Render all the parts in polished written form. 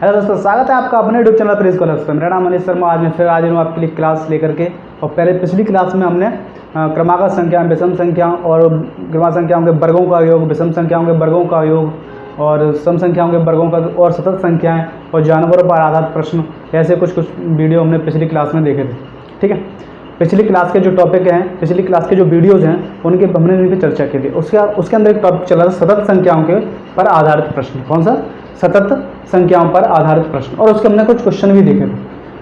Hello दोस्तों, स्वागत है आपका अपने यूट्यूब चैनल प्रिंस कॉलेज पे। मेरा नाम मनीष शर्मा। आज मैं फिर आज हूँ आपके लिए क्लास लेकर के। और पहले पिछली क्लास में हमने क्रमागत संख्या, विषम संख्याओं और क्रमागत संख्याओं के वर्गों का योग, विषम संख्याओं के वर्गों का योग और सम संख्याओं के वर्गों का और सतत संख्याएं और जानवरों पर आधारित प्रश्न, ऐसे कुछ वीडियो हमने पिछली क्लास में देखे थे। ठीक है, पिछली क्लास के जो टॉपिक हैं, पिछली क्लास के जो वीडियोज़ हैं, उनके हमने इनकी चर्चा की थी। उसके अंदर एक टॉपिक चला था सतत संख्याओं के पर आधारित प्रश्न। कौन सा? सतत संख्याओं पर आधारित प्रश्न। और उसके हमने कुछ क्वेश्चन भी देखे थे।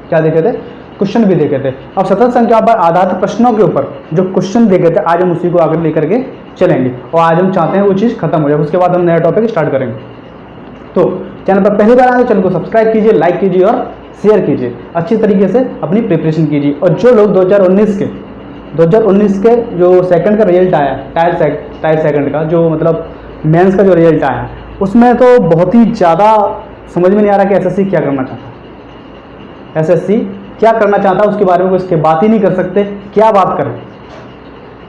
क्या देखे थे? क्वेश्चन भी देखे थे। अब सतत संख्याओं पर आधारित प्रश्नों के ऊपर जो क्वेश्चन देखे थे, आज हम उसी को आगे लेकर के चलेंगे। और आज हम चाहते हैं वो चीज़ खत्म हो जाए, उसके बाद हम नया टॉपिक स्टार्ट करेंगे। तो चैनल पर पहली बार आए तो चैनल को सब्सक्राइब कीजिए, लाइक कीजिए और शेयर कीजिए। अच्छी तरीके से अपनी प्रिपरेशन कीजिए। और जो लोग 2019 के जो सेकंड का रिजल्ट आया, टायर सेकंड का जो मतलब मेंस का जो रिजल्ट आया, उसमें तो बहुत ही ज़्यादा समझ में नहीं आ रहा कि एसएससी क्या करना चाहता है। एसएससी क्या करना चाहता है उसके बारे में कुछ बात ही नहीं कर सकते। क्या बात करें,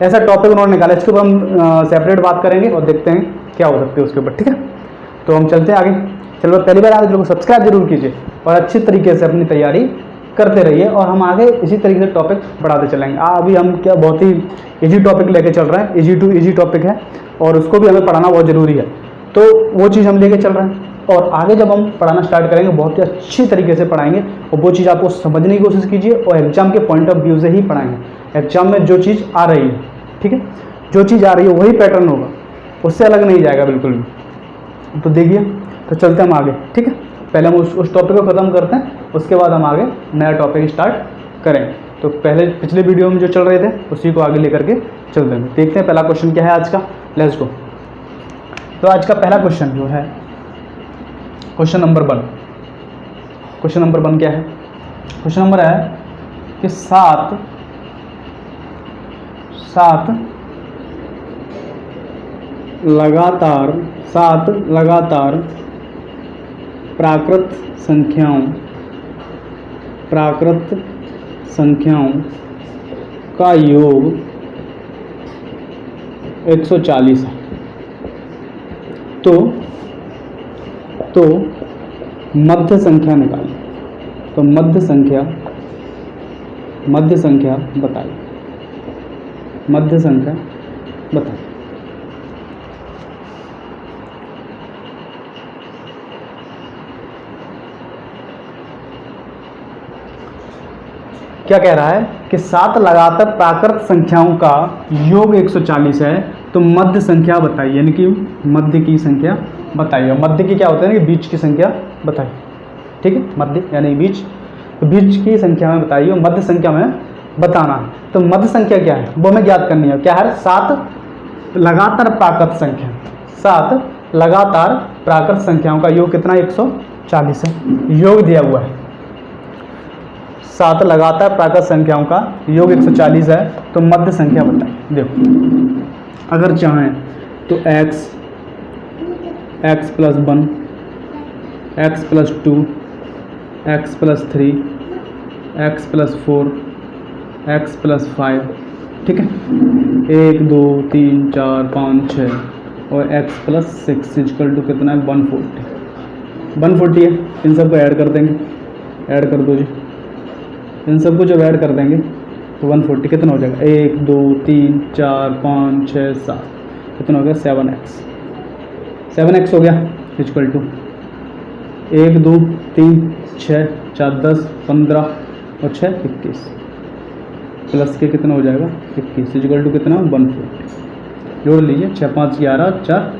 ऐसा टॉपिक उन्होंने निकाला। इसके ऊपर हम सेपरेट बात करेंगे और देखते हैं क्या हो सकती है उसके ऊपर। ठीक है, तो हम चलते हैं आगे। चलो, पहली बार आगे को सब्सक्राइब जरूर कीजिए और अच्छी तरीके से अपनी तैयारी करते रहिए। और हम आगे इसी तरीके से टॉपिक बढ़ाते चलेंगे। अभी हम क्या बहुत ही इजी टॉपिक लेके चल रहे हैं, इजी टू इजी टॉपिक है और उसको भी हमें पढ़ाना बहुत ज़रूरी है। तो वो चीज़ हम लेके चल रहे हैं और आगे जब हम पढ़ाना स्टार्ट करेंगे बहुत ही अच्छी तरीके से पढ़ाएंगे। और वो चीज़ आपको समझने की कोशिश कीजिए और एग्जाम के पॉइंट ऑफ व्यू से ही पढ़ाएंगे। एग्जाम में जो चीज़ आ रही है, ठीक है, जो चीज़ आ रही है वही पैटर्न होगा, उससे अलग नहीं जाएगा बिल्कुल भी। तो देखिए, तो चलते हम आगे। ठीक है, पहले हम उस टॉपिक को ख़त्म करते हैं, उसके बाद हम आगे नया टॉपिक स्टार्ट करेंगे। तो पहले पिछले वीडियो में जो चल रहे थे उसी को आगे लेकर के चलते हैं। देखते हैं पहला क्वेश्चन क्या है आज का। Let's go. तो आज का पहला क्वेश्चन जो है क्वेश्चन नंबर 1। क्वेश्चन नंबर 1 क्या है? क्वेश्चन नंबर है कि सात लगातार प्राकृत संख्याओं का योग 140 है। तो मध्य संख्या निकालिए। तो मध्य संख्या बताइए। मध्य संख्या बताइए। क्या कह रहा है कि 7 लगातार प्राकृत संख्याओं का योग 140 है। तो मध्य संख्या बताइए, यानी कि मध्य की संख्या बताइए। मध्य की क्या होता है कि बीच की संख्या बताइए। ठीक है, मध्य यानी बीच, तो बीच की संख्या में बताइए और मध्य संख्या में बताना है। तो मध्य संख्या क्या है वो हमें ज्ञात करनी है। क्या है? 7 लगातार प्राकृत संख्या। 7 लगातार प्राकृत संख्याओं का योग कितना? 140 है। योग दिया हुआ है। 7 लगातार प्राकृत संख्याओं का योग 140 है। तो मध्य संख्या बताइए। देखो, अगर चाहें तो x + 1, x + 2, x + 3, x + 4, x + 5, ठीक है, 1 2 3 4 5 6 और x + 6 इक्वल टू कितना है? 140 है। इन सबको ऐड कर देंगे, ऐड कर दो जी। इन सबको जब ऐड कर देंगे तो 140 कितना हो जाएगा? 1 2 3 4 5 6 7, कितना हो गया? 7x हो गया इक्वल टू 1 2 3 6 4 10 15 और 6 21 प्लस के कितना हो जाएगा? 21 इक्वल टू कितना? 140। जोड़ लीजिए, 6 5 11 4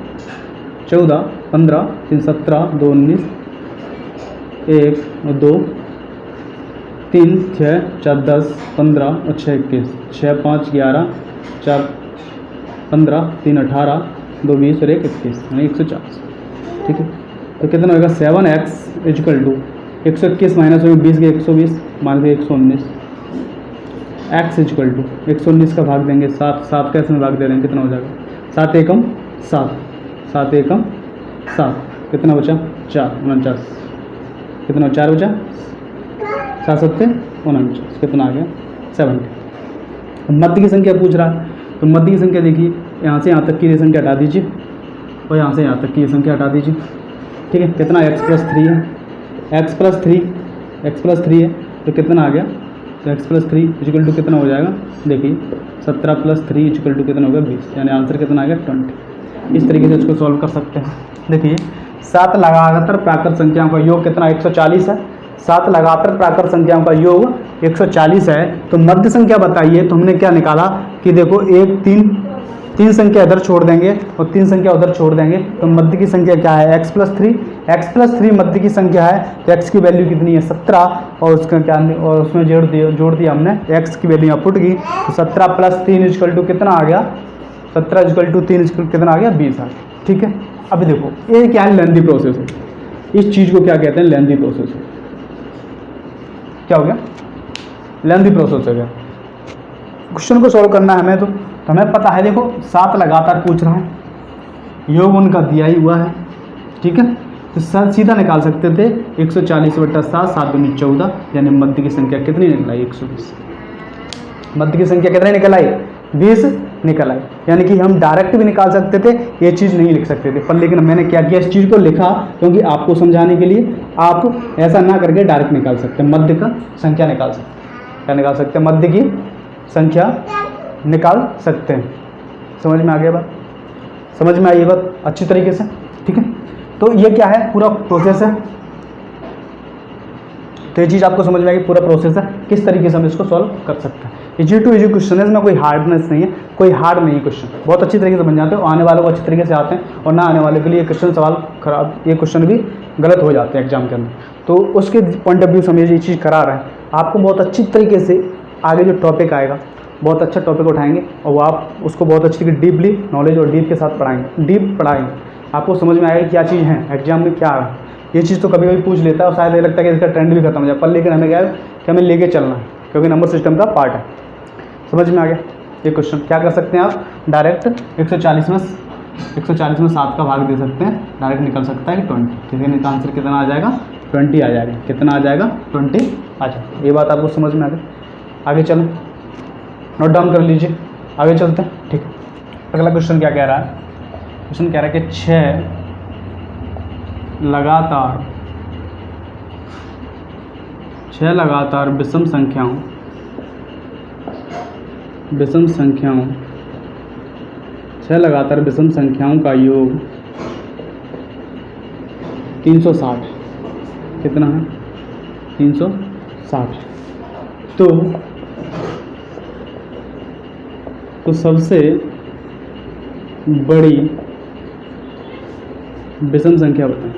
14 15 3 17 2 19 1 और 2 3 6 4 10 15 और 6 21 6 5 11 4 15 3 18 2 20 और 1 21 यानी 140। ठीक है, तो कितना होगा? 7x इक्वल टू 121 माइनस होगा 20 के 120 माइनस 119 x इक्वल टू 119 का भाग देंगे 7 का इसमें भाग दे रहे हैं, कितना हो जाएगा? 7 एकम 7, 7 एकम 7, कितना बचा? 4 49, कितना 4 बचा? 7 7 49, कितना आ गया? 70। मध्य की संख्या पूछ रहा है, तो मध्य की संख्या देखिए, यहाँ से यहाँ तक की ये संख्या हटा दीजिए और यहाँ से यहाँ तक की ये संख्या हटा दीजिए। ठीक है, कितना x + 3 है, x+3 है तो कितना आ गया, तो x+3 इक्वल टू कितना हो जाएगा, देखिए 17 + 3 इक्वल टू कितना हो गया 20, यानी आंसर कितना आ गया 20। इस तरीके से इसको सॉल्व कर सकते हैं। देखिए 7 लगातार प्राकृत संख्याओं का योग कितना 140 है, 7 लगातार प्राकृत संख्याओं का योग 140 है, तो मध्य संख्या बताइए। तो हमने क्या निकाला कि देखो 1 3 संख्या इधर छोड़ देंगे और 3 संख्या उधर छोड़ देंगे, तो मध्य की संख्या क्या है x+3 मध्य की संख्या है, तो x की वैल्यू कितनी है 17, और उसका क्या और उसमें जोड़ दिया हमने x की वैल्यू यहाँ पुट की, तो 17 + 3 इक्वल टू कितना आ गया, 17 इक्वल टू 3 इक्वल कितना आ गया 20 आ गया। ठीक है, अभी देखो ये क्या है, लेंथी प्रोसेस है, इस चीज़ को क्या कहते हैं, लेंथी प्रोसेस है। क्या हो गया, लेंथी प्रोसेस है। क्वेश्चन को सॉल्व करना है हमें, तो हमें पता है, देखो 7 लगातार पूछ रहा है, योग उनका दिया ही हुआ है। ठीक है, तो सीधा निकाल सकते थे 140/7, 7 दूनी 14, यानी मध्य की संख्या कितनी निकल आई 120। मध्य की संख्या कितनी निकल आई 20 निकल आई, यानी कि हम डायरेक्ट भी निकाल सकते थे, ये चीज़ नहीं लिख सकते थे, पर लेकिन मैंने क्या किया, इस चीज़ को लिखा क्योंकि आपको समझाने के लिए। आप ऐसा ना करके डायरेक्ट निकाल सकते हैं, मध्य का संख्या निकाल सकते हैं। क्या निकाल सकते हैं, मध्य की संख्या निकाल सकते हैं। समझ में आ गया बात, समझ में आई बात अच्छी तरीके से। ठीक है, तो ये क्या है, पूरा प्रोसेस है। तो ये चीज़ आपको समझ में आएगी, पूरा प्रोसेस है किस तरीके से हम इसको सॉल्व कर सकते हैं। इजी टू इजी क्वेश्चन है, इसमें कोई हार्डनेस नहीं है, कोई हार्ड नहीं है क्वेश्चन, बहुत अच्छी तरीके से बन जाते हैं, आने वालों को अच्छी तरीके से आते हैं, और ना आने वाले के लिए क्वेश्चन सवाल खराब, ये क्वेश्चन भी गलत हो जाते हैं एग्जाम के अंदर। तो उसके पॉइंट ऑफ व्यू से हम ये चीज़ करा रहे हैं, आपको बहुत अच्छी तरीके से आगे जो टॉपिक आएगा, बहुत अच्छा टॉपिक उठाएंगे और वो आप उसको बहुत अच्छी तरीके डीपली नॉलेज और डीप के साथ पढ़ाएंगे, डीप पढ़ाएंगे, आपको समझ में आएगा क्या चीज़ है, एग्जाम में क्या आ रहा है। ये चीज़ तो कभी कभी पूछ लेता है और शायद ये लगता है कि इसका ट्रेंड भी खत्म हो जाए, पर लेकिन हमें क्या है कि हमें लेके चलना है, क्योंकि नंबर सिस्टम का पार्ट है। समझ में आ गया ये क्वेश्चन। क्या कर सकते हैं आप, डायरेक्ट 140 में 7 का भाग दे सकते हैं, डायरेक्ट निकल सकता है कि 20। ठीक है, इनका आंसर कितना आ जाएगा 20 आ जाएगा, कितना आ जाएगा 20 आ जाएगा। ये बात आपको समझ में आ गई। आगे चलें, नोट डाउन कर लीजिए, आगे चलते हैं। ठीक है, अगला क्वेश्चन क्या कह रहा है, क्वेश्चन कह रहा है कि 6 लगातार विषम संख्याओं 6 लगातार विषम संख्याओं का योग 360, कितना है 360। तो सबसे बड़ी विषम संख्या बताएं,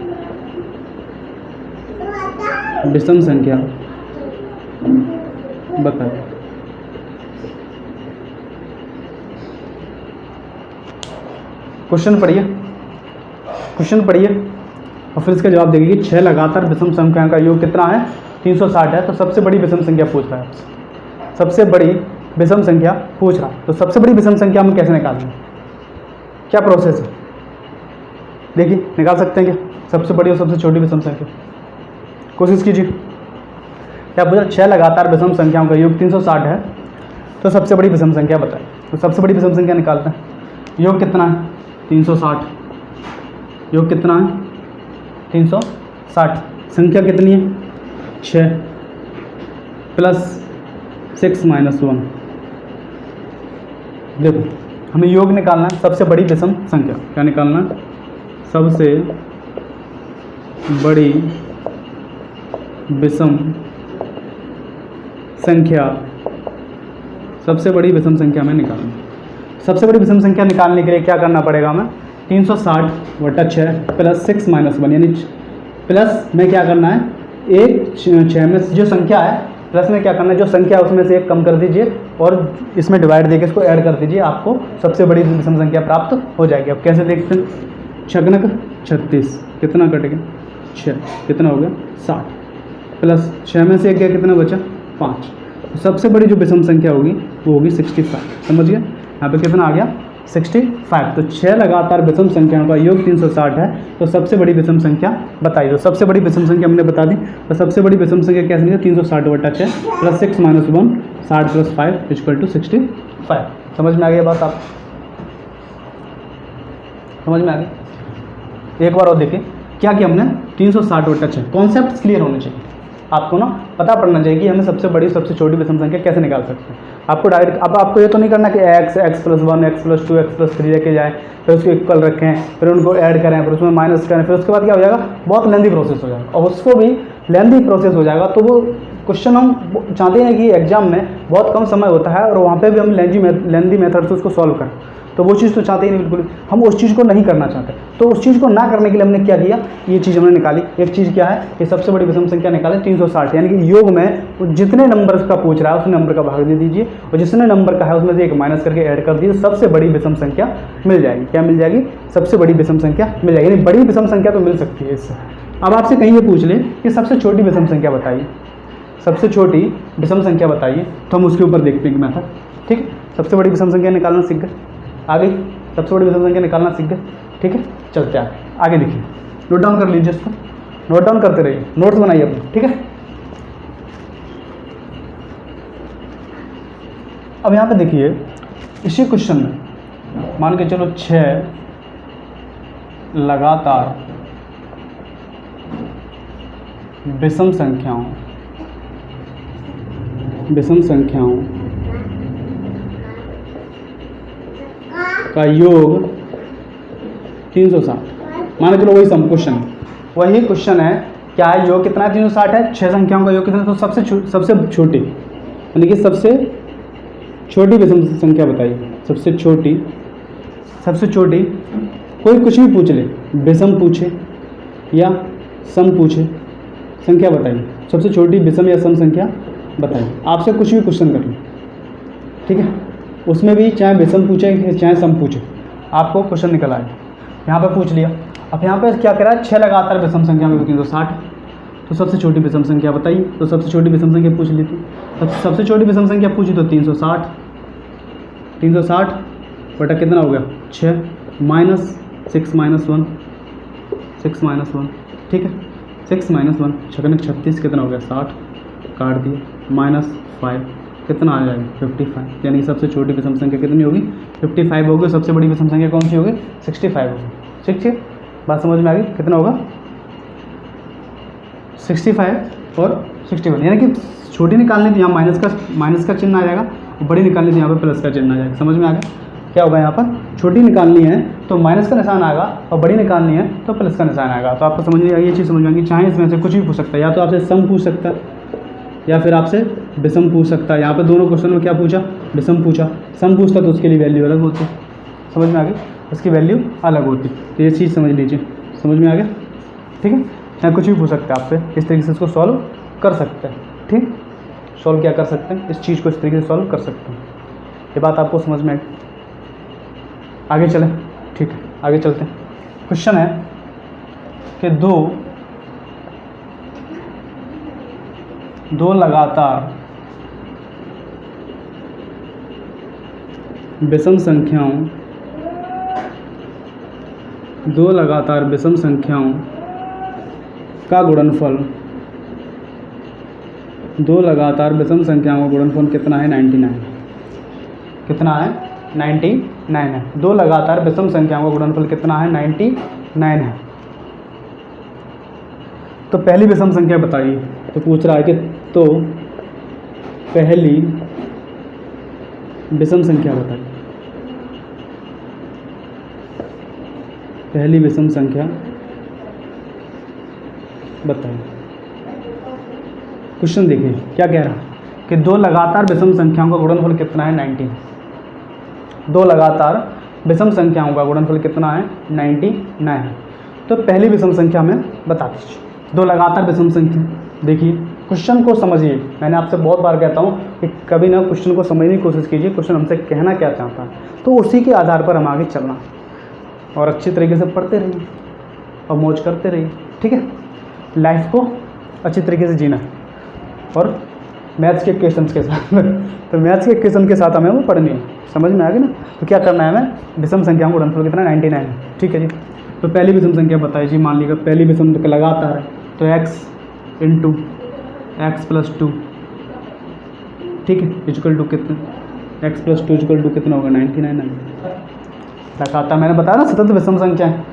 विषम संख्या बताएं। क्वेश्चन पढ़िए और फिर इसका जवाब देखिए। 6 लगातार विषम संख्याओं का योग कितना है 360 है, तो सबसे बड़ी विषम संख्या पूछ रहा है आपसे, सबसे बड़ी विषम संख्या पूछ रहा है। तो सबसे बड़ी विषम संख्या हम कैसे निकालेंगे, क्या प्रोसेस है, देखिए निकाल सकते हैं क्या सबसे बड़ी और सबसे छोटी विषम संख्या, कोशिश कीजिए। क्या पूछा, 6 लगातार विषम संख्याओं का योग 360 है, तो सबसे बड़ी विषम संख्या बताएं। तो सबसे बड़ी विषम संख्या निकालते हैं, योग कितना है 360, योग कितना है 360, संख्या कितनी है 6 + 6 - 1। देखो हमें योग निकालना है, सबसे बड़ी विषम संख्या। क्या निकालना है, सबसे बड़ी विषम संख्या, सबसे बड़ी विषम संख्या में निकालना। सबसे बड़ी विषम संख्या निकालने के लिए क्या करना पड़ेगा हमें, 360/6 + 6 - 1, यानी प्लस में क्या करना है, एक 6 में जो संख्या है, प्लस में क्या करना है, जो संख्या है उसमें से एक कम कर दीजिए और इसमें डिवाइड देके इसको ऐड कर दीजिए, आपको सबसे बड़ी विषम संख्या प्राप्त हो जाएगी। अब कैसे देखते हैं, 6 × 36 कितना कट गया 6, कितना हो गया 60, प्लस 6 में से एक गया कितना बचा 5। तो सबसे बड़ी जो विषम संख्या होगी वो होगी 65। समझ गए, यहाँ पे कितना आ गया 65। तो 6 लगातार विषम संख्याओं का योग 360 है, तो सबसे बड़ी विषम संख्या बताइए। तो सबसे बड़ी विषम संख्या हमने बता दी, तो सबसे बड़ी विषम संख्या कैसे निकली, 360/6 + 6 - 1, 60 + 5 = 65। समझ में आ गई बात, आप समझ में आ गई। एक बार और देखिए, क्या किया हमने, 360 बटा 6। कॉन्सेप्ट क्लियर होने चाहिए आपको ना, पता पड़ना चाहिए कि हमें सबसे बड़ी सबसे छोटी विषम संख्या कैसे निकाल सकते हैं। आपको डायरेक्ट, अब आपको ये तो नहीं करना कि x plus 1 x plus 2 x plus 3 लेके जाए, फिर उसको इक्वल रखें, फिर उनको ऐड करें, फिर उसमें माइनस करें, फिर उसके बाद क्या हो जाएगा, बहुत लेंदी प्रोसेस हो जाएगा। और उसको भी लेंदी प्रोसेस हो जाएगा तो वो क्वेश्चन हम चाहते हैं कि एग्जाम में बहुत कम समय होता है और वहाँ पे भी हम लेंदी मेथड से उसको सॉल्व करें, तो वो चीज़ तो चाहते ही नहीं बिल्कुल, हम उस चीज़ को नहीं करना चाहते। तो उस चीज़ को ना करने के लिए हमने क्या किया, ये चीज़ हमने निकाली। एक चीज़ क्या है कि सबसे बड़ी विषम संख्या निकालें 360, यानी कि योग में जितने नंबर का पूछ रहा है उस नंबर का भाग दे दीजिए और जितने नंबर का है उसमें से एक माइनस करके ऐड कर दीजिए, सबसे बड़ी विषम संख्या मिल जाएगी। क्या मिल जाएगी, सबसे बड़ी विषम संख्या मिल जाएगी। यानी बड़ी विषम संख्या तो मिल सकती है इससे। अब आपसे कहीं ये पूछ ले कि सबसे छोटी विषम संख्या बताइए, सबसे छोटी विषम संख्या बताइए, तो हम उसके ऊपर देखते हैं मेथड। ठीक है, सबसे बड़ी विषम संख्या निकालना सीख गए, आगे सबसे बड़ी विषम संख्या निकालना सीख गए। ठीक है, चलते हैं आगे देखिए, नोट डाउन कर लीजिए इसको, नोट डाउन करते रहिए, नोट्स बनाइए अपने। ठीक है, अब यहाँ पे देखिए इसी क्वेश्चन में मान के चलो 6 लगातार विषम संख्याओं का योग 360, मान के चलो वही सम क्वेश्चन, वही क्वेश्चन है, क्या है योग कितना है, 360 है। 6 संख्याओं का योग कितना है, तो सबसे छोटी, यानी कि सबसे छोटी विषम संख्या बताइए। सबसे छोटी कोई कुछ भी पूछ ले, विषम पूछे या सम पूछे, संख्या बताइए, सबसे छोटी विषम या सम संख्या बताइए। आपसे कुछ भी क्वेश्चन कर लो, ठीक है, उसमें भी चाहे विषम पूछे चाहे सम पूछे, आपको क्वेश्चन निकल आए। यहाँ पे पूछ लिया, अब यहाँ पे क्या कह रहा है, 6 लगातार विषम संख्या में 360, तो सबसे छोटी विषम संख्या बताइए। तो सबसे छोटी विषम संख्या पूछ ली थी, सबसे छोटी विषम संख्या पूछी तो 360 बटा कितना हो गया 6 माइनस 6 माइनस 1, ठीक है, 6 माइनस 1 6 36 कितना हो गया 60, काट दिए, माइनस 5 कितना आ जाएगा 55, यानी कि सबसे छोटी विषम संख्या कितनी होगी 55 होगी। सबसे बड़ी विषम संख्या कौन सी होगी 65 होगी। ठीक है, बात समझ में आ गई, कितना होगा 65 और 61, यानी कि छोटी निकालनी थी यहाँ माइनस का चिन्ह आ जाएगा और बड़ी निकालनी थी यहाँ पर प्लस का चिन्ह आ जाएगा। समझ में आ गया, क्या होगा यहाँ पर छोटी निकालनी है तो माइनस का निशान आएगा और बड़ी निकालनी है तो प्लस का निशान आएगा। तो आपको समझ में ये चीज़ समझ में आएगी। चाहे इसमें से कुछ भी पूछ सकता है, या तो आपसे सम पूछ सकता है या फिर आपसे विषम पूछ सकता है। यहाँ पे दोनों क्वेश्चन में क्या पूछा, विषम पूछा, सम पूछता तो उसके लिए वैल्यू अलग होती। समझ में आ गई, उसकी वैल्यू अलग होती। तो ये चीज़ समझ लीजिए, समझ में आ गया, ठीक है। चाहे कुछ भी पूछ सकते हैं आपसे, इस तरीके से इसको सॉल्व कर सकते हैं। ठीक, सॉल्व क्या कर सकते हैं, इस चीज़ को इस तरीके से सॉल्व कर सकते हैं। ये बात आपको समझ में आई, आगे चलें। ठीक है, आगे चलते हैं। क्वेश्चन है कि दो लगातार विषम संख्याओं का गुणनफल, दो लगातार विषम संख्याओं का गुणनफल कितना है 99, कितना है 99 है। दो लगातार विषम संख्याओं का गुणनफल कितना है 99 है। तो पहली विषम संख्या बताइए। तो पूछ रहा है कि तो पहली विषम संख्या बताइए, पहली विषम संख्या बताइए। क्वेश्चन देखिए क्या कह रहा है कि दो लगातार विषम संख्याओं का गुणनफल कितना है 90। दो लगातार विषम संख्याओं का गुणनफल कितना है 99 है। तो पहली विषम संख्या में बता दीजिए। दो लगातार विषम संख्या, देखिए क्वेश्चन को समझिए। मैंने आपसे बहुत बार कहता हूँ कि कभी ना क्वेश्चन को समझने की कोशिश कीजिए, क्वेश्चन हमसे कहना क्या चाहता है, तो उसी के आधार पर हम आगे चलना और अच्छी तरीके से पढ़ते रहिए और मौज करते रहिए। ठीक है, लाइफ को अच्छी तरीके से जीना है और मैथ्स के क्वेश्चन के साथ तो मैथ्स के क्वेश्चन के साथ हमें वो पढ़नी है। समझ में आ गई ना। तो क्या करना है हमें, विषम संख्याओं का गुणनफल कितना 99 है। ठीक है जी। तो पहली विषम संख्या बताइए जी। मान लीजिए पहली विषम लगातार है तो x इंटू एक्स प्लस 2, ठीक है, इक्वल टू कितना, x प्लस 2 इक्वल टू कितना होगा 99 है। लगातार मैंने बताया ना सतत विषम संख्या है।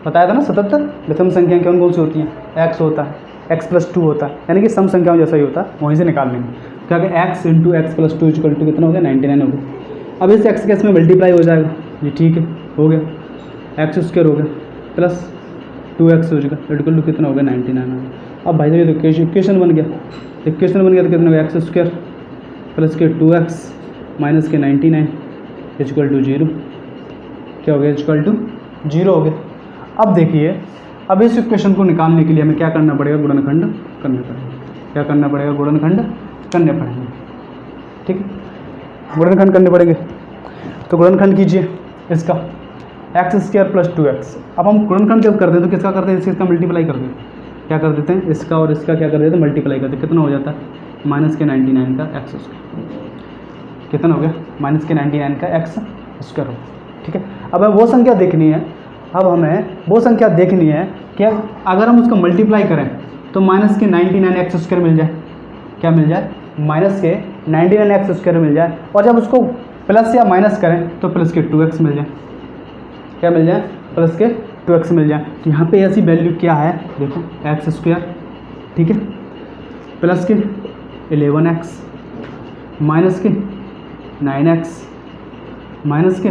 बताया था ना 77 विषम संख्याएं कौन कौन सी होती हैं, x होता है, x+2 होता है, यानी कि सम संख्याओं जैसा ही होता है, वहीं से निकाल लेंगे। क्या कि x × x+2 = कितना हो गया, 99 हो गया। अब इस x के इसमें मल्टीप्लाई हो जाएगा, ये ठीक है, हो गया, x² हो गया प्लस 2x हो जाएगा इक्वल टू कितना हो गया, 99। अब भाई ये तो इक्वेशन बन गया, इक्वेशन बन गया तो कितना हो गया, x² प्लस के 2x माइनस के 99 इक्वल टू 0। क्या हो गया, इक्वल टू 0 हो गया। अब देखिए, अब इस इक्वेशन को निकालने के लिए हमें क्या करना पड़ेगा, गुणनखंड करना पड़ेगा। क्या करना पड़ेगा, गुणनखंड करने पड़ेंगे, ठीक है, गुणनखंड करने पड़ेंगे। तो गुणनखंड कीजिए इसका x² + 2x। अब हम गुणनखंड जब करते हैं तो किसका करते हैं, इसका मल्टीप्लाई कर देते हैं। क्या कर देते हैं, इसका और इसका क्या कर देते हैं, मल्टीप्लाई करते हैं। कितना हो जाता है, माइनस के 99 का x²। कितना हो गया, माइनस के 99 का x² हो, ठीक है। अब हमें वो संख्या देखनी है, अब हमें वो संख्या देखनी है कि अगर हम उसको मल्टीप्लाई करें तो माइनस के 99 x² मिल जाए। क्या मिल जाए, माइनस के 99 x² मिल जाए। और जब उसको प्लस या माइनस करें तो प्लस के 2x मिल जाए। क्या मिल जाए, प्लस के 2x मिल जाए। तो यहाँ पे ऐसी वैल्यू क्या है, देखो x², ठीक है, प्लस के 11x माइनस के 9x माइनस के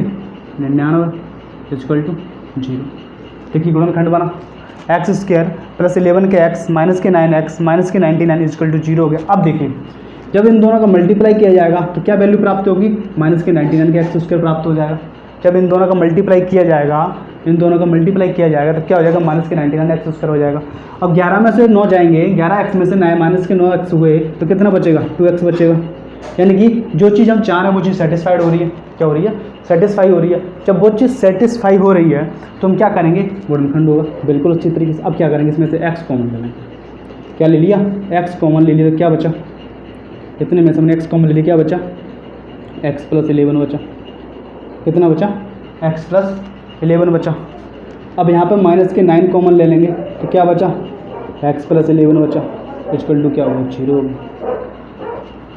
99 इक्वल टू 0। देखिए गुणनखंड बना, x² प्लस 11 के x माइनस के 9x माइनस के 99 इक्वल टू 0 हो गया। अब देखिए जब इन दोनों का मल्टीप्लाई किया जाएगा तो क्या वैल्यू प्राप्त होगी, माइनस के 99 के x² प्राप्त हो जाएगा। जब इन दोनों का मल्टीप्लाई किया जाएगा, इन दोनों का मल्टीप्लाई किया जाएगा तो क्या हो जाएगा, माइनस के 99 x² हो जाएगा। अब 11 में से 9 जाएंगे, 11x में से 9 माइनस के 9x हुए तो कितना बचेगा, 2x बचेगा। यानी कि जो चीज़ हम चाह रहे हैं वो चीज़ सेटिस्फाइड हो रही है। क्या हो रही है, सेटिस्फाई हो रही है। जब वो चीज़ सेटिस्फाई हो रही है तो हम क्या करेंगे, गुणनखंड होगा बिल्कुल अच्छी तरीके से। अब क्या करेंगे, इसमें से x कॉमन ले लेंगे। क्या ले लिया, x कॉमन ले लिया तो क्या बचा, इतने में से हमने x कॉमन ले लिया, क्या बचा, x + 11 बचा। कितना बचा, x + 11 बचा। अब यहाँ पर माइनस के 9 कॉमन ले लेंगे तो क्या बचा, x + 11 बचा इक्वल टू क्या होगा, 0 होगा।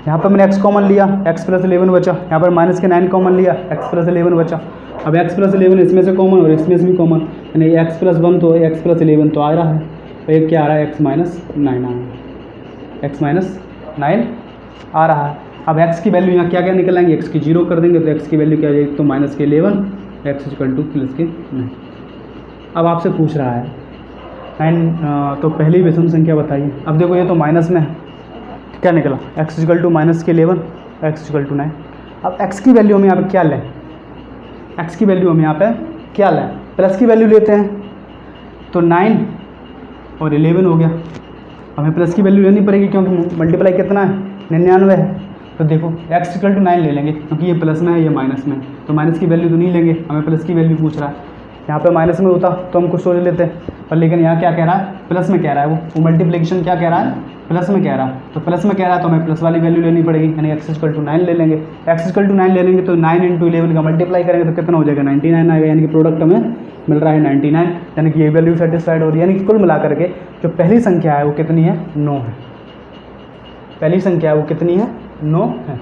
यहाँ पर मैंने x कॉमन लिया, x + 11 बचा। यहाँ पर माइनस के 9 कॉमन लिया, x + 11 बचा। अब x + 11 इसमें से कॉमन और इसमें से भी कॉमन, यानी x + 1 तो x + 11 तो आ रहा है, और एक क्या आ रहा है, x - 9 आ रहा है, x - 9 आ रहा है। अब x की वैल्यू यहाँ क्या क्या निकल आएंगे, x की 0 कर देंगे तो x की वैल्यू क्या आ जाएगी, तो माइनस के 11 x इक्वल टू प्लस के 9। अब आपसे पूछ रहा है 9 तो पहली विषम संख्या बताइए। अब देखो ये तो माइनस में है, क्या निकला, x इक्वल टू माइनस के 11 x इक्वल टू 9। अब x की वैल्यू हम यहाँ पे क्या लें, x की वैल्यू हम यहाँ पे क्या लें, प्लस की वैल्यू लेते हैं तो 9 और 11 हो गया। हमें प्लस की वैल्यू लेनी पड़ेगी क्योंकि मल्टीप्लाई कितना है, 99 है। तो देखो x इक्वल टू 9 ले लेंगे क्योंकि ये प्लस में है, ये माइनस में है, तो माइनस की वैल्यू तो नहीं लेंगे, हमें प्लस की वैल्यू पूछ रहा है। यहाँ पे माइनस में होता तो हम कुछ सोच लेते हैं, पर लेकिन यहाँ क्या कह रहा है, प्लस में कह रहा है। वो मल्टीप्लिकेशन क्या कह रहा है, प्लस में कह रहा है। तो प्लस में कह रहा है तो हमें प्लस वाली वैल्यू लेनी पड़ेगी, यानी x इक्वल टू 9 ले लेंगे। x इक्वल टू 9 ले लेंगे तो 9 × 11 का मल्टीप्लाई करेंगे तो कितना हो जाएगा, 99 आएगा। यानी कि प्रोडक्ट हमें मिल रहा है 99, यानी कि ये वैल्यू सेटिस्फाइड हो रही है। यानी कि कुल मिला करके जो पहली संख्या है वो कितनी है, 9 है। पहली संख्या है वो कितनी है, 9 है।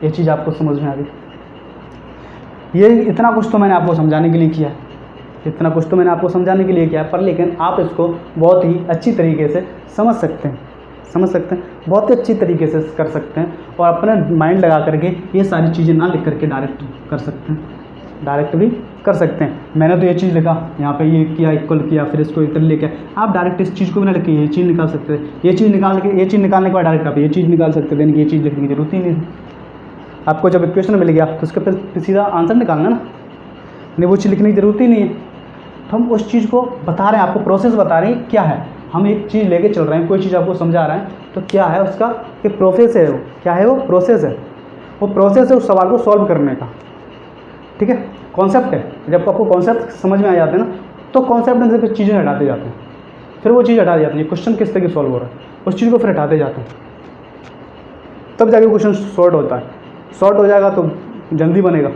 ये चीज़ आपको समझ में आ गई। ये इतना कुछ तो मैंने आपको समझाने के लिए किया है, इतना कुछ तो मैंने आपको समझाने के लिए किया है, पर लेकिन आप इसको बहुत ही अच्छी तरीके से समझ सकते हैं, बहुत ही अच्छी तरीके से कर सकते हैं। और अपने माइंड लगा करके ये सारी चीज़ें ना लिख करके डायरेक्ट कर सकते हैं, डायरेक्ट भी कर सकते हैं। मैंने तो ये चीज़ लिखा, यहाँ पे ये किया, इक्वल किया, फिर इसको इधर लेके आप डायरेक्ट इस चीज़ को भी ना लिखिए, ये चीज़ निकाल सकते थे। ये चीज़ निकालने के बाद डायरेक्ट आप ये चीज़ निकाल सकते थे, यानी कि ये चीज़ लिखने की जरूरत ही नहीं। आपको जब इक्वेशन मिल गया तो उसके फिर सीधा आंसर निकालना ना, नहीं वो चीज़ लिखने की जरूरत ही नहीं है। तो हम उस चीज़ को बता रहे हैं, आपको प्रोसेस बता रहे हैं क्या है। हम एक चीज़ लेके चल रहे हैं, कोई चीज़ आपको समझा रहे हैं तो क्या है उसका, कि प्रोसेस है वो, क्या है वो, प्रोसेस है। वो प्रोसेस है उस सवाल को सॉल्व करने का, ठीक है, कॉन्सेप्ट है। जब आपको कॉन्सेप्ट समझ में आ जाते हैं ना तो कॉन्सेप्ट में से फिर चीज़ें हटाते जाते हैं, फिर वो चीज़ हटा जाती है। क्वेश्चन किस तरह सॉल्व हो रहा है उस चीज़ को फिर हटाते जाते हैं, तब जाके क्वेश्चन सॉर्ट होता है। सॉर्ट हो जाएगा तो जल्दी बनेगा,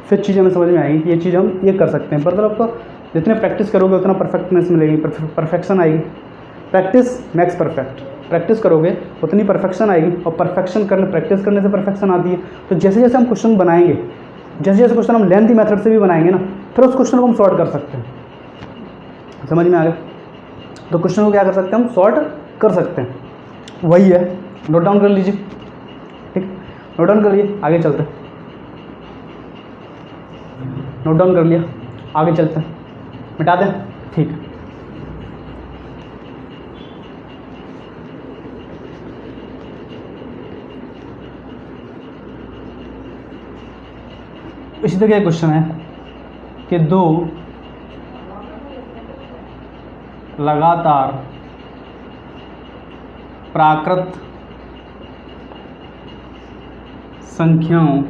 फिर चीज़ें हमें समझ में आएगी कि ये चीज़ हम ये कर सकते हैं। मतलब आपको जितने प्रैक्टिस करोगे उतना परफेक्टनेस मिलेगी, परफेक्शन आएगी। प्रैक्टिस मैक्स परफेक्ट, प्रैक्टिस करोगे उतनी परफेक्शन आएगी, और प्रैक्टिस करने से परफेक्शन आती है। तो जैसे जैसे हम क्वेश्चन बनाएंगे, जैसे जैसे क्वेश्चन हम लेंथी मेथड से भी बनाएंगे ना, फिर उस क्वेश्चन को हम सॉल्व कर सकते हैं। समझ में आ गया? तो क्वेश्चन को क्या कर सकते हैं हम, सॉर्ट कर सकते हैं, वही है। नोट डाउन कर लीजिए, ठीक, नोट डाउन कर लिए, आगे चलते हैं। नोट डाउन कर लिया, आगे चलते हैं, मिटा दें, ठीक है। इसी तरह का क्वेश्चन है कि दो लगातार प्राकृत संख्याओं,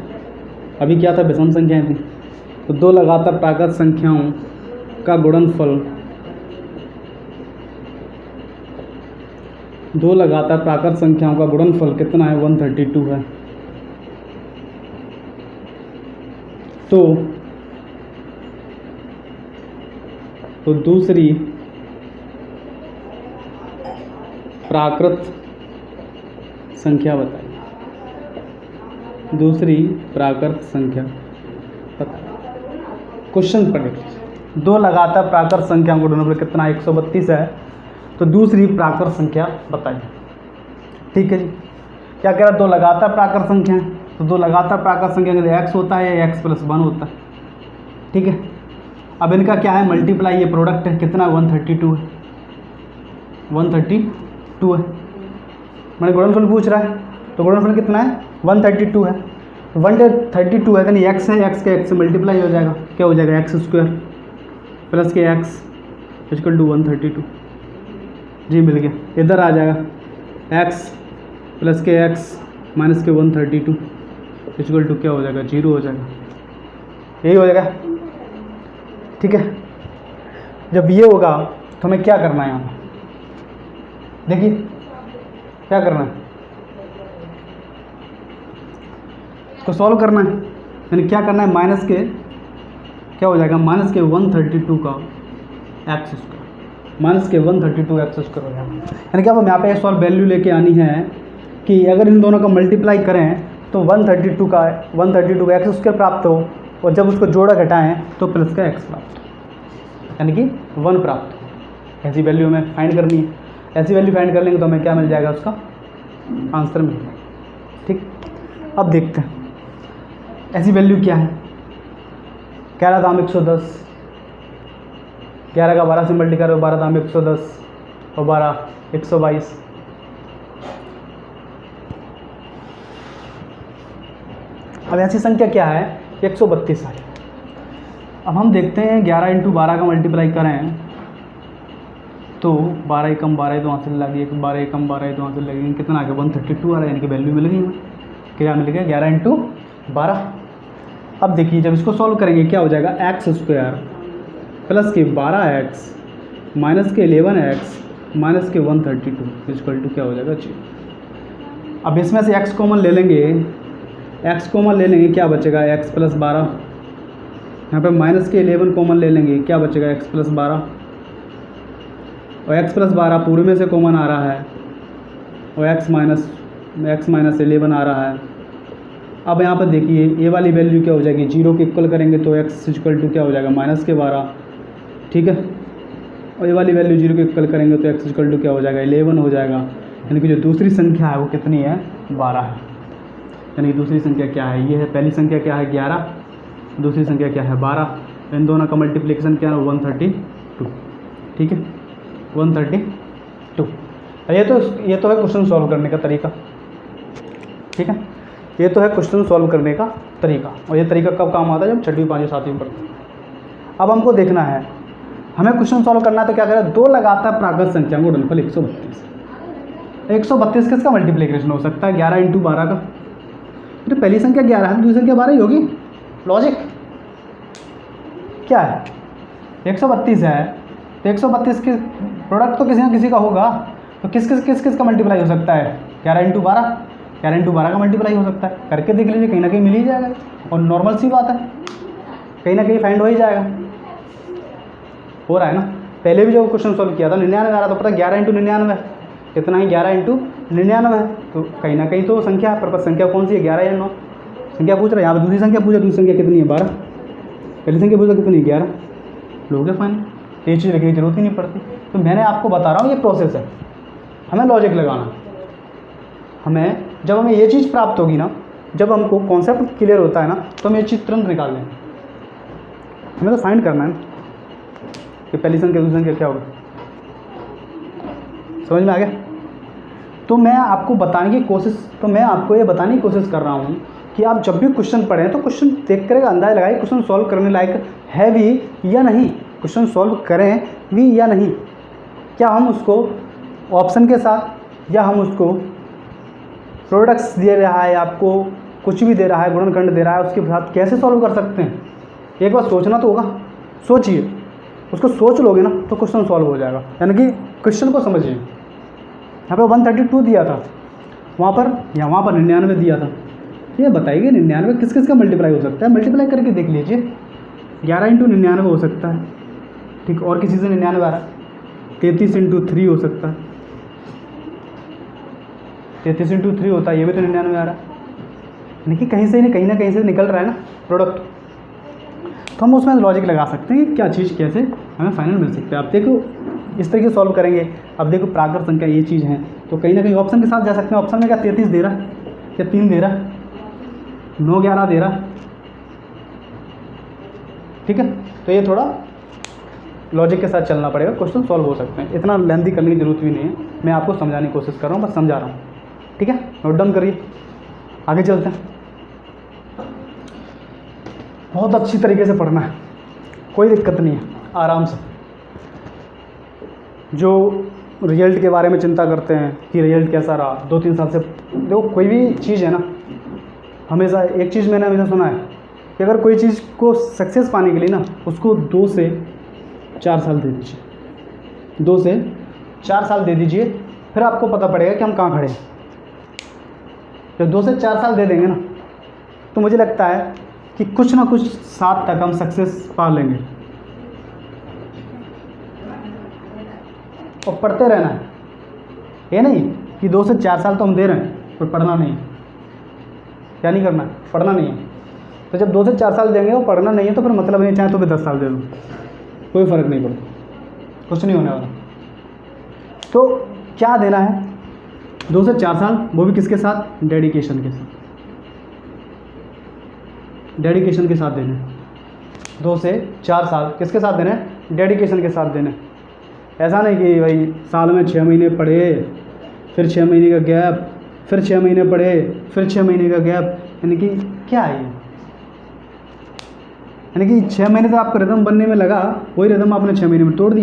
अभी क्या था, विषम संख्याएं थी, तो दो लगातार प्राकृत संख्याओं का गुणनफल, दो लगातार प्राकृत संख्याओं का गुणनफल कितना है, 132 है। तो दूसरी प्राकृत संख्या बताइए, दूसरी प्राकृत संख्या बताइए। क्वेश्चन पढ़ लीजिए, दो लगातार प्राकृत संख्याओं का गुणनफल कितना, 132 है, तो दूसरी प्राकृत संख्या बताइए। ठीक है जी, क्या कह रहा है, दो लगातार प्राकृत संख्या है, तो दो लगातार प्राकृत संख्या का x होता है या x + 1 होता है। ठीक है, अब इनका क्या है, मल्टीप्लाई, ये प्रोडक्ट है, कितना, 132 है, 132 है। मैंने गुणनफल पूछ रहा है, तो गुणनफल कितना है, 132 है। 132 है, यानी x है, x के x से मल्टीप्लाई हो जाएगा, क्या हो जाएगा, x² + के x = 132। जी मिल गया, इधर आ जाएगा x + के x - के 132 = क्या हो जाएगा, 0 हो जाएगा, यही हो जाएगा। ठीक है, जब ये होगा तो हमें क्या करना है, यहाँ देखिए क्या करना है, इसको सॉल्व करना है, यानी क्या करना है, माइनस के क्या हो जाएगा, -के 132 का x², -के 132 x² हो जाएगा। यानी क्या, अब हम यहाँ पे सॉल्व वैल्यू लेके आनी है कि अगर इन दोनों का मल्टीप्लाई करें तो 132 का x² प्राप्त हो, और जब उसको जोड़ा घटाएं तो प्लस का x प्राप्त हो, यानी कि 1 प्राप्त हो। ऐसी वैल्यू हमें फाइंड करनी है, ऐसी वैल्यू फाइंड कर लेंगे तो हमें क्या मिल जाएगा, उसका आंसर मिल जाएगा। ठीक, अब देखते हैं ऐसी वैल्यू क्या है। कह रहा था हम 110, 11 का 12 से मल्टीप्लाई करो, 12 दाम 110 और 12 122। अब ऐसी संख्या क्या है, 132 है। अब हम देखते हैं 11 × 12 का मल्टीप्लाई करें तो 12 एकम 12 तो वहाँ से लगी, 12 एकम 12 तो वहाँ से लगेंगे, कितना आ गया, 132 आ रहा है, यानी कि वैल्यू मिल गई हमें, क्या मिल गया, 11 × 12। अब देखिए जब इसको सॉल्व करेंगे क्या हो जाएगा, x² + के 12x - के 11x - के 132 = क्या हो जाएगा, 0। अब इसमें से x कॉमन ले लेंगे, क्या बचेगा, x + 12, यहाँ पे -के 11 कॉमन ले लेंगे, क्या बचेगा, x + 12, और x + 12 पूरे में से कॉमन आ रहा है, और x - 11 आ रहा है। अब यहाँ पर देखिए ये वाली वैल्यू क्या हो जाएगी, 0 के इक्वल करेंगे तो x = क्या हो जाएगा, -के 12। ठीक है, और ये वाली वैल्यू 0 के इक्वल करेंगे तो x = क्या हो जाएगा, 11 हो जाएगा। यानी कि जो दूसरी संख्या है वो कितनी है, 12 है। यानी कि दूसरी संख्या क्या है, ये है, पहली संख्या क्या है, 11, दूसरी संख्या क्या है, 12। इन दोनों का मल्टीप्लिकेशन क्या है, 132। ठीक है, 132। ये तो है क्वेश्चन सॉल्व करने का तरीका। ठीक है, ये तो है क्वेश्चन सॉल्व करने का तरीका, और ये तरीका कब काम आता है, जब 6वीं 5वीं 7वीं पढ़ते हैं। अब हमको देखना है, हमें क्वेश्चन सॉल्व करना है तो क्या करें, दो लगातार प्राकृत संख्याओं का गुणनफल 132। 132 किसका मल्टीप्लिकेशन हो सकता है, 11 × 12 का। तो पहली संख्या 11 है, दूसरी संख्या 12 ही होगी, लॉजिक क्या है, 132 है तो 132 के प्रोडक्ट तो किसी ना किसी का होगा, तो किस का मल्टीप्लाई हो सकता है, 11 × 12, 11 × 12 का मल्टीप्लाई हो सकता है। करके देख लीजिए, कहीं ना कहीं मिल ही जाएगा, और नॉर्मल सी बात है, कहीं ना कहीं फाइंड हो ही जाएगा। हो रहा है ना, पहले भी जो क्वेश्चन सॉल्व किया था 99 आ रहा था, पता 11 × 99 कितना है, 11 × 99 है, तो कहीं ना कहीं तो संख्या पर संख्या कौन सी है, 11 या 9 संख्या पूछ रहा है। यहाँ पर दूसरी संख्या पूछा, दूसरी संख्या कितनी है, 12। पहली संख्या पूछा कितनी है, 11। लोगे फाइन, तो ये चीज़ लिखने की जरूरत ही नहीं पड़ती। तो मैंने आपको बता रहा हूँ ये प्रोसेस है, हमें लॉजिक लगाना। हमें जब हमें ये चीज़ प्राप्त होगी ना, जब हमको कॉन्सेप्ट क्लियर होता है ना, तो हम ये चीज़ तुरंत निकाल लेंगे। हमें तो फाइंड करना है कि पहली संख्या दूसरी संख्या क्या होगा। समझ में आ गया? तो मैं आपको बताने की कोशिश कर रहा हूँ कि आप जब भी क्वेश्चन पढ़ें तो क्वेश्चन देख कर अंदाज़ा लगाइए क्वेश्चन सॉल्व करने लायक है भी या नहीं, क्वेश्चन सॉल्व करें भी या नहीं। क्या हम उसको ऑप्शन के साथ, या हम उसको प्रोडक्ट्स दे रहा है, आपको कुछ भी दे रहा है, गुणनखंड दे रहा है, उसके साथ कैसे सॉल्व कर सकते हैं। एक बार सोचना तो होगा, सोचिए, उसको सोच लोगे ना तो क्वेश्चन सॉल्व हो जाएगा। यानी कि क्वेश्चन को समझिए। यहाँ पे 132 दिया था, वहाँ पर 99 दिया था। ये बताइए 99 किस किस का मल्टीप्लाई हो सकता है, मल्टीप्लाई करके देख लीजिए। 11 × 99 हो सकता है, ठीक। और किसी से 99 आ रहा है। 33 × 3 हो सकता है, 33 × 3 होता है, ये भी तो 99 आ रहा है। यानी कि कहीं ना कहीं से निकल रहा है ना प्रोडक्ट। तो हम उसमें लॉजिक लगा सकते हैं कि क्या चीज़ कैसे हमें फाइनल मिल सकता है। अब देखो इस तरीके सॉल्व करेंगे। अब देखो प्राकृत संख्या ये चीज़ है, तो कहीं ना कहीं ऑप्शन के साथ जा सकते हैं। ऑप्शन में क्या 33 दे रहा है, क्या 3 दे रहा है, 9 11 दे रहा है, ठीक है। तो ये थोड़ा लॉजिक के साथ चलना पड़ेगा, क्वेश्चन सॉल्व हो सकते हैं। इतना लेंथी करने की जरूरत भी नहीं है, मैं आपको समझाने की कोशिश कर रहा हूँ, बस समझा रहा हूँ, ठीक है। नोट डाउन करिए, आगे चलते हैं। बहुत अच्छी तरीके से पढ़ना है, कोई दिक्कत नहीं है, आराम से। जो रिजल्ट के बारे में चिंता करते हैं कि रिजल्ट कैसा रहा 2-3 साल से, देखो कोई भी चीज़ है ना, हमेशा एक चीज़ मैंने हमेशा सुना है कि अगर कोई चीज़ को सक्सेस पाने के लिए ना, उसको 2 से 4 साल दे दीजिए। 2 से 4 साल दे दीजिए, फिर आपको पता पड़ेगा कि हम कहाँ खड़े हैं। जब 2 से 4 साल दे देंगे ना, तो मुझे लगता है कि कुछ ना कुछ साथ तक हम सक्सेस पा लेंगे। और पढ़ते रहना है, ये नहीं कि 2 से 4 साल तो हम दे रहे हैं पर पढ़ना नहीं है। क्या नहीं करना है, पढ़ना नहीं है। तो जब 2 से 4 साल देंगे और पढ़ना नहीं है तो फिर मतलब नहीं, चाहे तो फिर 10 साल दे दो, कोई फ़र्क नहीं पड़ता, कुछ नहीं होने वाला। तो क्या देना है 2 से 4 साल, वो भी किसके साथ, डेडिकेशन के साथ, डेडिकेशन के साथ देने। 2 से 4 साल किसके साथ देने, डेडिकेशन के साथ देने। ऐसा नहीं कि भाई साल में 6 महीने पढ़े, फिर 6 महीने का गैप, फिर 6 महीने पढ़े, फिर 6 महीने का गैप। यानी कि क्या है ये, यानी कि 6 महीने तो आपका रिदम बनने में लगा, वही रिदम आपने 6 महीने में तोड़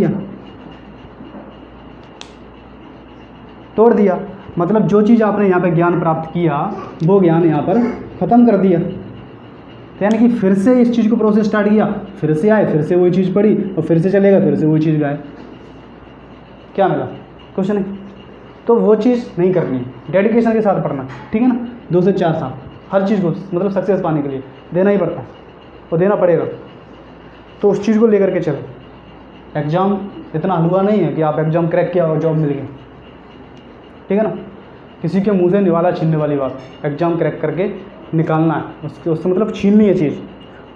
दिया। मतलब जो चीज़ आपने यहाँ पे ज्ञान प्राप्त किया, वो ज्ञान यहाँ पर ख़त्म कर दिया। तो यानी कि फिर से इस चीज़ को प्रोसेस स्टार्ट किया, फिर से आए, फिर से वही चीज़ पढ़ी, और फिर से चलेगा, फिर से वही चीज़ गाए। क्या मिला, कुछ नहीं। तो वो चीज़ नहीं करनी है, डेडिकेशन के साथ पढ़ना, ठीक है ना। 2 से 4 साल हर चीज़ को मतलब सक्सेस पाने के लिए देना ही पड़ता है, वो देना पड़ेगा। तो उस चीज़ को लेकर के चलो। एग्ज़ाम इतना हलवा नहीं है कि आप एग्ज़ाम क्रैक किया और जॉब मिल गई, ठीक है ना। किसी के मुंह से निवाला छीनने वाली बात, एग्ज़ाम क्रैक करके निकालना है, उससे मतलब छीननी है चीज़।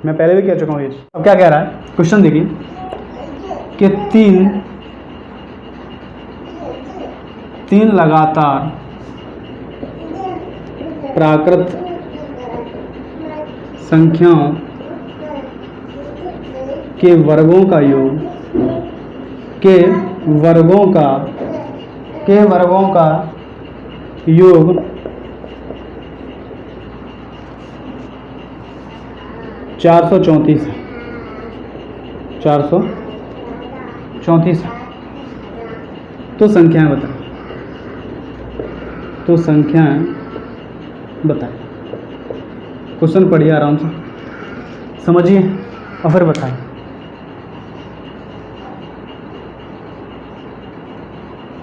मैं पहले भी कह चुका हूँ ये चीज़। अब क्या कह रहा है क्वेश्चन देखिए कि 3 लगातार प्राकृत संख्याओं के वर्गों का योग, के वर्गों का योग 434 है। 434 है। तो संख्याएं बताएं। क्वेश्चन पढ़िए आराम से, समझिए और फिर बताएं।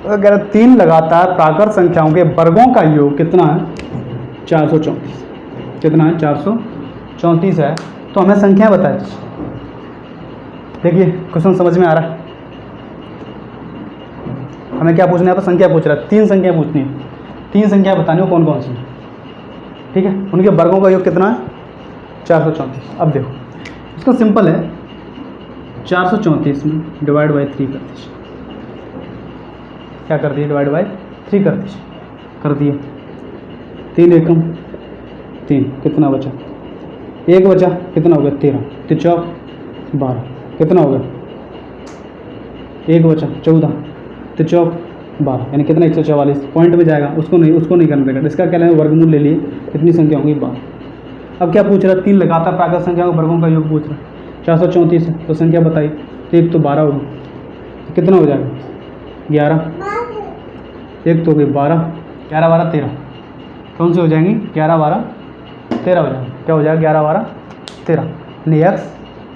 अगर 3 लगातार प्राकृत संख्याओं के वर्गों का योग कितना है, 434। कितना है, 434 है। तो हमें संख्या बताए। देखिए क्वेश्चन समझ में आ रहा है। हमें क्या पूछना है, तो संख्या पूछ रहा है, 3 संख्या पूछनी है। 3 संख्या बतानी हो कौन कौन सी, ठीक है। उनके वर्गों का योग कितना है, 434। अब देखो इसका सिंपल है, 434 में डिवाइड बाई 3 कर दीजिए। क्या कर दिए? डिवाइड बाई 3 कर दीजिए। कर दिए। 3 एकम 3, कितना बचा? 1 बचा, कितना हो गया? 13, 3 चौक 12, कितना हो गया? 1 बचा 14, 3 चौक 12, यानी कितना? 144। पॉइंट में जाएगा, उसको नहीं करना पड़ेगा। इसका क्या लेंगे? वर्गमूल ले लिए, कितनी संख्या होंगी? 12। अब क्या पूछ रहा है? 3 लगातार प्राकृत संख्याओं के वर्गों का योग पूछ रहा है। 434 है तो संख्या बताइए। तो एक तो 12 होगी, तो कितना हो जाएगा? 11। एक तो हो गई 12, 11 12 13, कौन से हो जाएंगी? 11 12 13 हो जाएंगे। क्या हो जाएगा? 11 12 13, यानी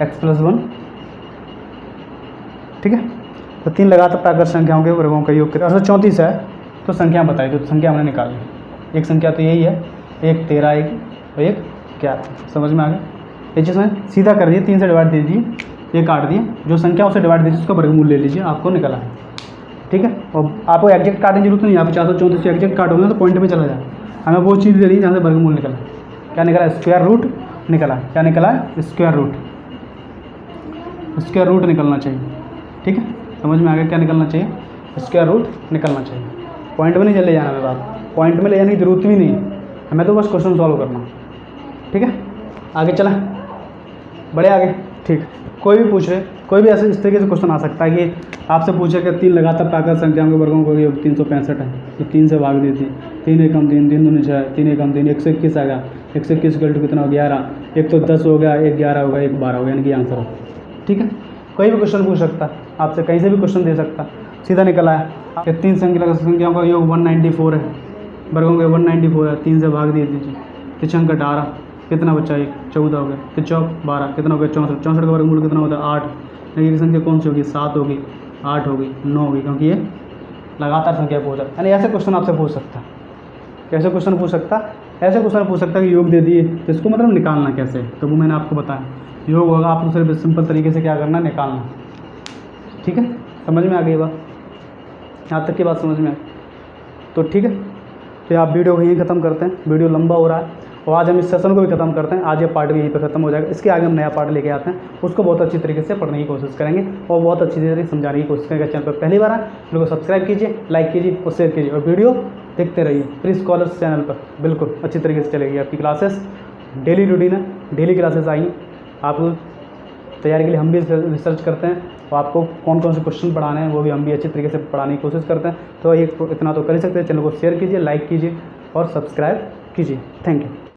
x प्लस 1। ठीक है, तो 3 लगातार प्राकृत संख्याओं के वर्गों का योग 834 है। तो संख्या बताई, तो संख्या हमने निकाली। एक संख्या तो यही है, एक 13 एक और एक 11। समझ में आ गया? ये चीज़ में सीधा कर दिए, 3 से डिवाइड दे दीजिए, ये काट दिए, जो संख्या उसे डिवाइड दीजिए, उसका वर्गमूल ले लीजिए, आपको निकला है। ठीक है, और आपको एग्जैक्ट काटने की जरूरत नहीं है। आप 434 से एग्जैक्ट काटोगे तो पॉइंट में चला जाए। हमें वो चीज़ दे दी जहाँ से वर्गमूल निकला। क्या निकला? स्क्वायर रूट निकला। क्या निकला है? Square root. स्क्वायर रूट निकलना चाहिए। ठीक है, समझ में आ गया? क्या निकलना चाहिए? स्क्वायर रूट निकलना चाहिए। पॉइंट में नहीं चले जाना। हमें बात पॉइंट में ले जाने की जरूरत भी नहीं है, हमें तो बस क्वेश्चन सॉल्व करना। ठीक है, आगे चलें, बढ़े आगे। ठीक, कोई भी पूछ रहे, कोई भी ऐसे इस तरीके से क्वेश्चन आ सकता है कि आपसे पूछे कि 3 लगातार प्राकृत संख्याओं के वर्गों का योग 365 है, तो 3 से भाग देती। 3 एकम 3, 3 दूनी 6, 3 एकम 3, 121 आ गया। 121 इक्वल टू कितना हो गया? 11। एक तो 10 हो गया, एक 11 हो गया, एक 12 हो गया, यानी कि आंसर हो। ठीक है, कोई भी क्वेश्चन पूछ सकता है आपसे, कहीं से भी क्वेश्चन दे सकता है। सीधा निकला है कि 3 संख्याओं का योग 194 है, वर्गों के 194 है। 3 से भाग दे दीजिए, 3 18, कितना बचा? 1, 14 हो गया। 3 चौक 12, कितना हो गया? 64। 64 का वर्गमूल कितना होता है? 8। लेकिन संख्या कौन सी होगी? 7 होगी, 8 होगी, 9 होगी, क्योंकि ये लगातार संख्या पूछ रहा है। यानी ऐसे क्वेश्चन आपसे पूछ सकता है। कैसे क्वेश्चन पूछ सकता है? ऐसे क्वेश्चन पूछ सकता है कि योग दे दिए, तो इसको मतलब निकालना कैसे, तो वो मैंने आपको बताया। योग होगा, आपको सिर्फ सिंपल तरीके से क्या करना है? निकालना। ठीक है, समझ में आ गई बात? यहाँ तक की बात समझ में आई? तो ठीक है, तो आप वीडियो को यहीं ख़त्म करते हैं। वीडियो लंबा हो रहा है और आज हम इस सेशन को भी ख़त्म करते हैं। आज ये पार्ट भी यहीं पर ख़त्म हो जाएगा। इसके आगे हम नया पार्ट लेके आते हैं, उसको बहुत अच्छी तरीके से पढ़ने की कोशिश करेंगे और बहुत अच्छी तरीके से समझाने की कोशिश करेंगे। चैनल पर पहली बार आए वीडियो को सब्सक्राइब कीजिए, लाइक कीजिए और शेयर कीजिए, और वीडियो देखते रहिए। प्री स्कॉलर्स चैनल पर बिल्कुल अच्छी तरीके से चलेगी आपकी क्लासेस। डेली रूटीन है, डेली क्लासेस आएंगी। आपको तैयारी के लिए हम भी रिसर्च करते हैं और आपको कौन कौन से क्वेश्चन पढ़ाने हैं वो भी हम भी अच्छी तरीके से पढ़ाने की कोशिश करते हैं। तो इतना तो कर ही सकते हैं। चैनल को शेयर कीजिए, लाइक कीजिए और सब्सक्राइब कीजिए। Thank you.